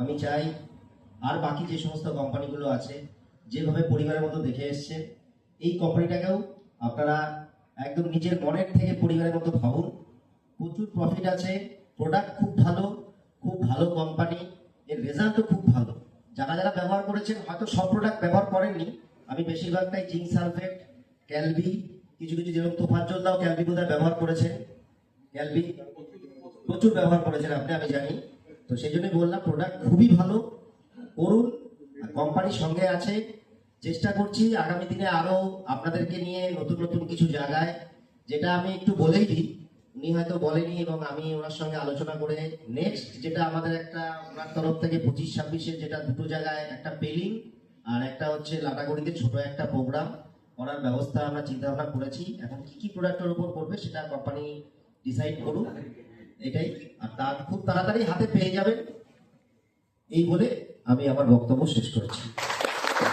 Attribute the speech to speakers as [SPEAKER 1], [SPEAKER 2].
[SPEAKER 1] আমি চাই আর বাকি যে সমস্ত কোম্পানিগুলো আছে যেভাবে পরিবারের মতো দেখে এসছে, এই কোম্পানিটাকেও আপনারা একদম নিজের মনের থেকে পরিবারের মতো ভাবুন। প্রচুর প্রফিট আছে, প্রোডাক্ট খুব ভালো কোম্পানি, এর রেজাল্টও খুব ভালো। যারা যারা ব্যবহার করেছেন হয়তো সব প্রোডাক্ট ব্যবহার করেননি, আমি বেশিরভাগটাই জিঙ্ক সালফেট, ক্যালবি, কিছু কিছু যেরকম তোফাজ্জলদাও ক্যালবি বোধহয় ব্যবহার করেছেন, ক্যালবি প্রচুর ব্যবহার করেছেন আপনি, আমি জানি। তো সেই জন্যই বললাম প্রোডাক্ট খুবই ভালো, করুন। কোম্পানির সঙ্গে আছে, চেষ্টা করছি আগামী দিনে আরো আপনাদেরকে নিয়ে নতুন নতুন কিছু জায়গায়, যেটা আমি একটু বলেই দিই, উনি হয়তো বলেনি এবং আমি ওনার সঙ্গে আলোচনা করে নেক্সট যেটা আমাদের একটা ওনার তরফ থেকে 25-26-এর যেটা দুটো জায়গায় একটা পেলিং আর একটা হচ্ছে লাটাগুড়িতে ছোট একটা প্রোগ্রাম করার ব্যবস্থা আমরা চিন্তা ভাবনা করেছি। এখন কি কি প্রোডাক্টের উপর করবে সেটা কোম্পানি ডিসাইড করুন, এটাই। আর তার খুব তাড়াতাড়ি হাতে পেয়ে যাবেন, এই বলে আমি আমার বক্তব্য শেষ করেছি।